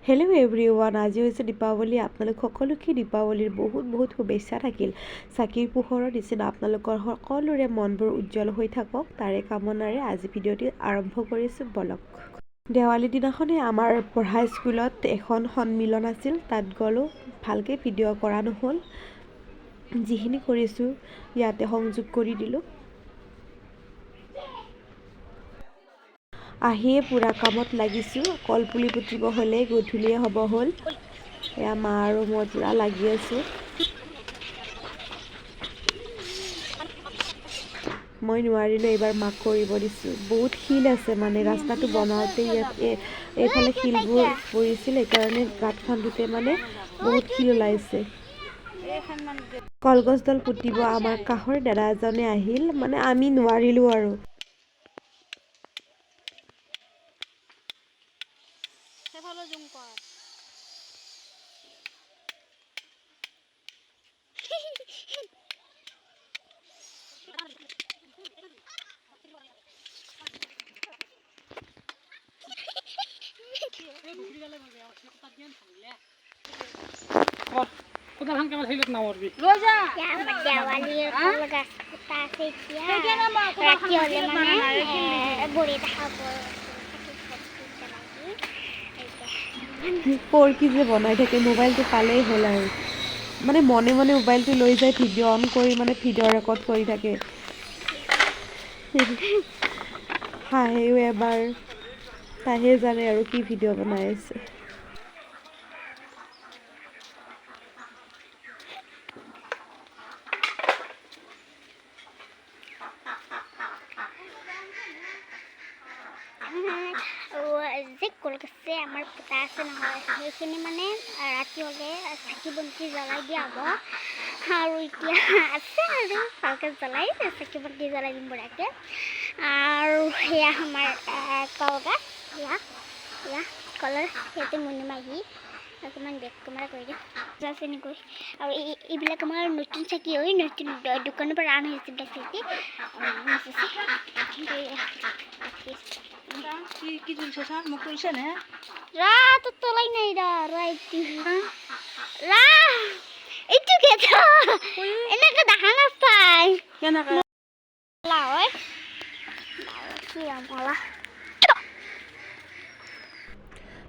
Hello' everyone, আজি হৈছে দীপাৱলী। আপোনালোক সকলোকে দীপাৱলীৰ বহুত শুভেচ্ছা থাকিল। চাকিৰ পোহৰৰ নিচিনা আপোনালোকৰ সকলোৰে মনবোৰ উজ্জ্বল হৈ থাকক, তাৰে কামনাৰে আজি ভিডিঅ'টি আৰম্ভ কৰিছোঁ। বলক। দেৱালীৰ দিনাখনে আমাৰ পঢ়া স্কুলত এখন সন্মিলন আছিল, তাত গ'লোঁ। ভালকৈ ভিডিঅ' কৰা নহ'ল, যিখিনি কৰিছোঁ ইয়াতে সংযোগ কৰি দিলোঁ। আহিয়ে পূৰা কামত লাগিছোঁ। কলপুলি পুতিব হ'লেই গধূলিয়ে হ'ব হ'ল। এয়া মা আৰু মই পূৰা লাগি আছোঁ। মই নোৱাৰিলোঁ, এইবাৰ মাক কৰিব দিছোঁ। বহুত শিল আছে, মানে ৰাস্তাটো বনাওঁতে ইয়াত এইফালে শিলবোৰ পৰিছিল, সেইকাৰণে গাঁত খান্দোতে মানে বহুত শিল ওলাইছে। কলগছডাল পুতিব আমাৰ কাষৰ দাদা এজনে আহিল, মানে আমি নোৱাৰিলোঁ আৰু। পৰকি যে বনাই থাকে, মোবাইলটো পালেই হ'ল আৰু মানে মনে মোবাইলটো লৈ যায়, ভিডিঅ' অন কৰি মানে ভিডিঅ' ৰেকৰ্ড কৰি থাকে। হাঁহেও এবাৰ, তাইহে জানে আৰু কি ভিডিঅ' বনাই আছে। যে কলগছে আমাৰ পোতা আছে নহয়, সেইখিনি মানে ৰাতি হ'লে চাকি বন্তি জ্বলাই দিয়া হ'ব। আৰু এতিয়া আছে আৰু ভালকৈ জ্বলাই চাকি বন্তি জ্বলাই দিম বঢ়িয়াকৈ। আৰু সেয়া আমাৰ কলগছ, এয়া কলৰ সেইটো মুনি মাৰি অকণমান বেগ কমাৰা কৰি দিওঁ জাষ্ট এনেকৈ। আৰু এইবিলাক আমাৰ নতুন চাকি হয়, নতুন দোকানৰ পৰা আনা হৈছে এইবিলাক চাকি। কি তুলছে স্যার মুখ তুলছে না রা তো তোলাই নাই রা এইটি রা এইটু কেটা এনেকে দেখা না পাই কেনেকে লা হয় কি আমলা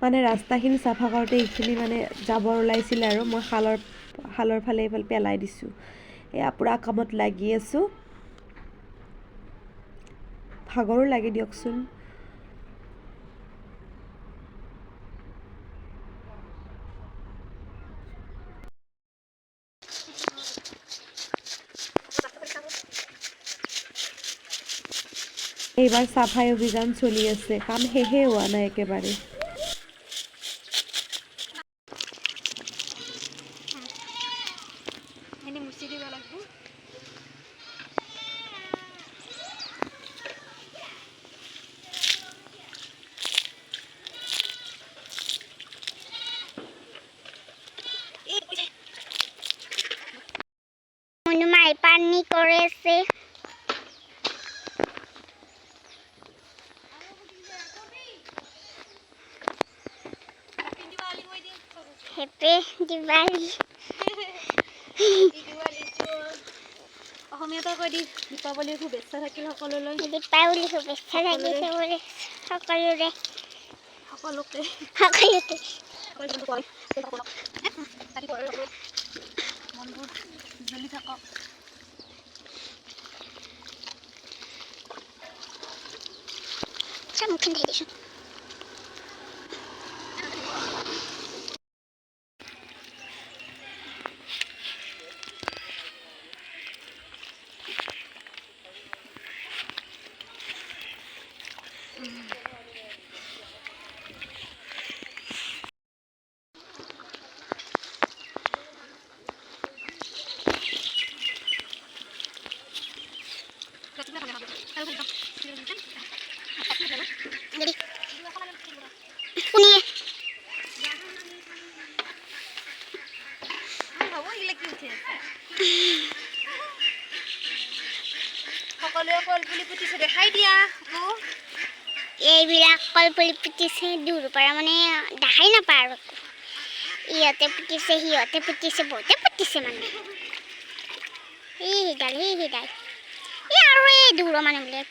মানে ৰাস্তাখিনি চাফা কৰোঁতে এইখিনি মানে জাবৰ ওলাইছিলে আৰু মই খালৰ ফালে এইফালে পেলাই দিছোঁ। এয়া পূৰা কামত লাগি আছোঁ। ভাগৰো লাগে দিয়কচোন। এইবাৰ চাফাই অভিযান চলি আছে, কাম শেষে হোৱা নাই একেবাৰে। মুনুমাই পানি কৰেছে। হেপি দিৱালী। অসমীয়াতে কৈ দি দীপাৱলীৰ শুভেচ্ছা থাকিল সকলোলৈ। দীপাৱলীৰ শুভেচ্ছা থাকিল সকলোৰে। মনবোৰ জ্বলি থাকক। মুখখন ঢাকি দিছোঁ। সকলোৱে কলপুলি পুতিছে, দেখাই দিয়া। এইবিলাক কলপুলি পুতিছে দূৰৰ পৰা মানে দেখাই নাপায় আৰু ইহঁতে পুতিছে সিহঁতে পুতিছে বহুতে পুতিছে মানে এই সিডাল এই আৰু এই দূৰৰ মানুহবিলাক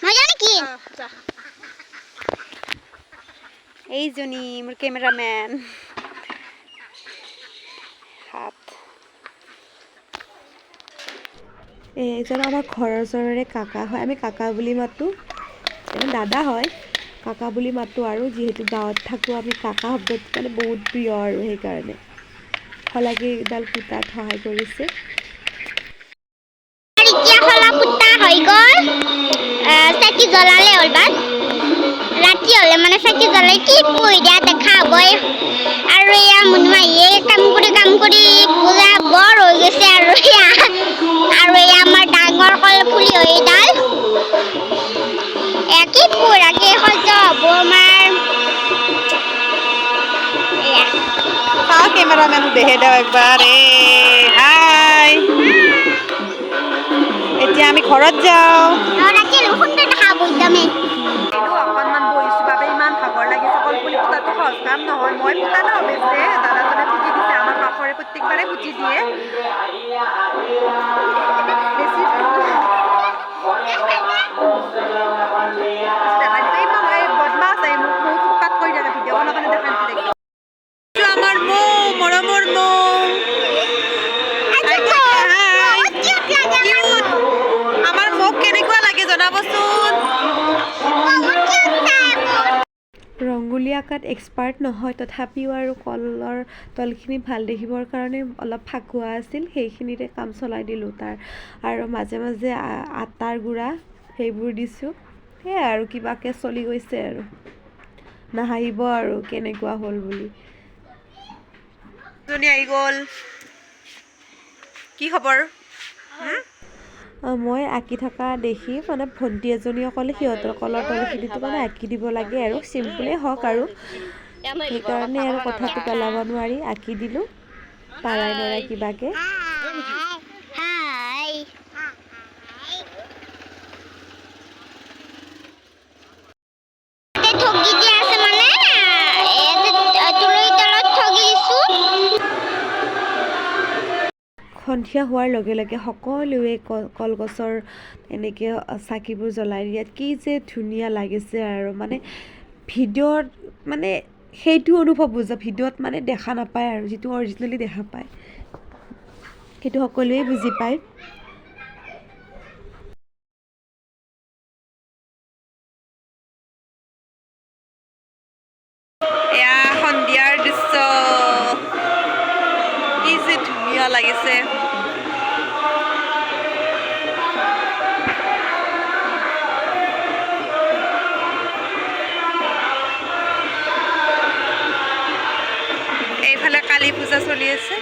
মই জানো কি এইজনী মোৰ কেমেৰামেন হাত এইজন আমাৰ ঘৰৰ ওচৰৰে কাকা হয় আমি কাকা বুলি মাতোঁ এজন দাদা হয় কাকা বুলি মাতোঁ আৰু যিহেতু গাঁৱত থাকোঁ আমি কাকা শব্দটো মানে বহুত প্ৰিয় আৰু সেইকাৰণে শলাগিডাল পুতাত সহায় কৰিছে এতিয়া খলা পুতা হৈ গ'ল চাকি জ্বলালে হ'ল বাদ ৰাতি হ'লে মানে চাকি জ্বলাই কি পুহি দিয়া দেখা হ'বই আৰু এয়া মুনুমাহীয়ে কাম কৰি পূজা বৰ হৈ গৈছে আৰু এয়া আমাৰ ডাঙৰ কলপুলি হয় এইডাল এয়া কি পুৰাকে সহ্য হ'ব আমাৰ এয়া কেমেৰামেনক দেখে দিওঁ একবাৰ হাই এতিয়া আমি ঘৰত যাওঁ ৰাতি সুন্দৰ দেখা হ'ব একদমেই অকণমান বহিছোঁ বাবে ইমান ভাগৰ লাগিছে কলপুলি পুতাটো সহজ কাম নহয় মই পুতা ন অৱশ্যে দাদাজনে পুতি দিছে আমাৰ কাষৰে প্ৰত্যেকবাৰে পুতি দিয়ে বেছি বদমাছ মোক বহুত উৎপাত কৰি থাকে ভিডিঅ' বনাব কাৰণে দেখা নিদিয়ে আমাৰ মৰমৰ আমাৰ মোক কেনেকুৱা লাগে জনাবচোন ৰংগোলী আঁকাত এক্সপাৰ্ট নহয় তথাপিও আৰু কলৰ তলখিনি ভাল দেখিবৰ কাৰণে অলপ ফাকুৱা আছিল সেইখিনিতে কাম চলাই দিলোঁ তাৰ আৰু মাজে মাজে আটাৰ গুড়া সেইবোৰ দিছোঁ সেয়াই আৰু কিবাকৈ চলি গৈছে আৰু নাহাঁহিব আৰু কেনেকুৱা হ'ল বুলি আহি গ'ল কি খবৰ মই আঁকি থকা দেখি মানে ভণ্টি এজনীয়ে ক'লে সিহঁতৰ কলৰ তলখিনিতো মানে আঁকি দিব লাগে আৰু চিম্পুলেই হওক আৰু সেইকাৰণে আৰু কথাটো পেলাব নোৱাৰি আঁকি দিলোঁ পাৰাই নৰাই কিবাকৈ সন্ধিয়া হোৱাৰ লগে লগে সকলোৱে কলগছৰ এনেকৈ চাকিবোৰ জ্বলাই দিয়াত কি যে ধুনীয়া লাগিছে আৰু মানে ভিডিঅ'ত মানে সেইটো অনুভৱ বুজা ভিডিঅ'ত মানে দেখা নাপায় আৰু যিটো অৰিজিনেলি দেখা পায় সেইটো সকলোৱে বুজি পায় এয়া সন্ধিয়াৰ দৃশ্য কি যে ধুনীয়া লাগিছে এইফালে কালী পূজা চলি আছে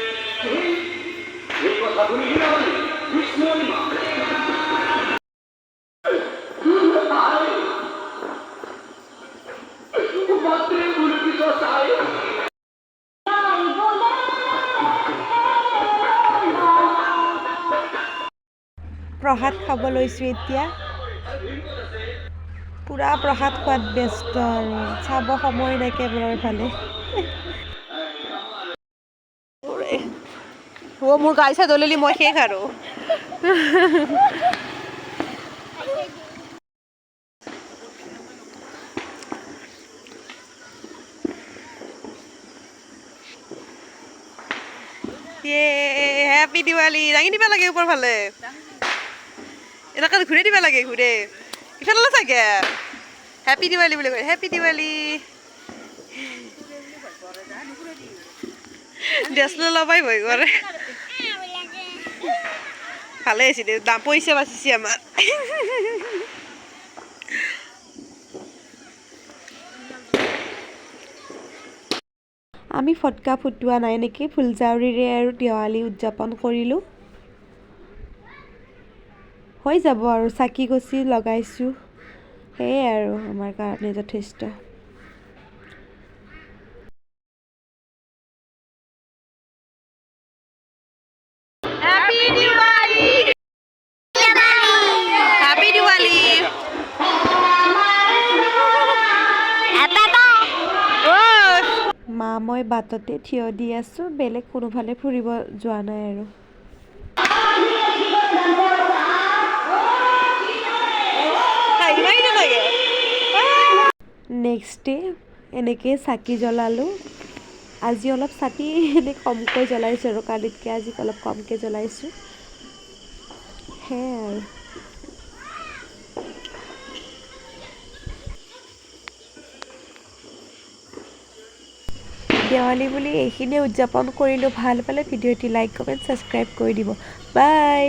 প্ৰসাদ খাব লৈছোঁ এতিয়া পূৰা প্ৰসাদ খোৱাত ব্যস্ত আৰু চাব সময় নাই কেমেৰাৰ ফালে মোৰ গাড়ী চাই দলিলি মই শেষ আৰু হেপী দিৱালী দাঙি দিব লাগে ওপৰ ফালে এনেকৈ ঘূৰাই দিব লাগে ঘূৰে ইফালে চাগে হেপী দিৱালী বুলি কয় হেপী দিৱালী ডেছলো লবাই ভয় কৰে ভালে হৈছে দে দাম পইচা বাচিছে আমাৰ আমি ফটকা ফুটোৱা নাই নেকি ফুলজাউৰিৰে আৰু দেৱালী উদযাপন কৰিলোঁ হৈ যাব আৰু চাকি গছি লগাইছোঁ সেয়াই আৰু আমাৰ কাৰণে যথেষ্ট Happy Diwali! মই বাটতে থিয় দি আছোঁ, বেলেগ কোনোফালে ফুৰিব যোৱা নাই আৰু। নেক্সট ডে এনেকৈ চাকি জ্বলালোঁ। আজি অলপ চাকি কমকৈ জ্বলাইছোঁ আৰু কালিতকৈ আজি অলপ কমকৈ জ্বলাইছোঁ, সেয়াই আৰু। দেৱালী বুলি এইখিনিয়ে উদযাপন কৰিলোঁ। ভাল পালে ভিডিঅ'টি লাইক কমেণ্ট ছাবস্ক্ৰাইব কৰি দিব। বাই।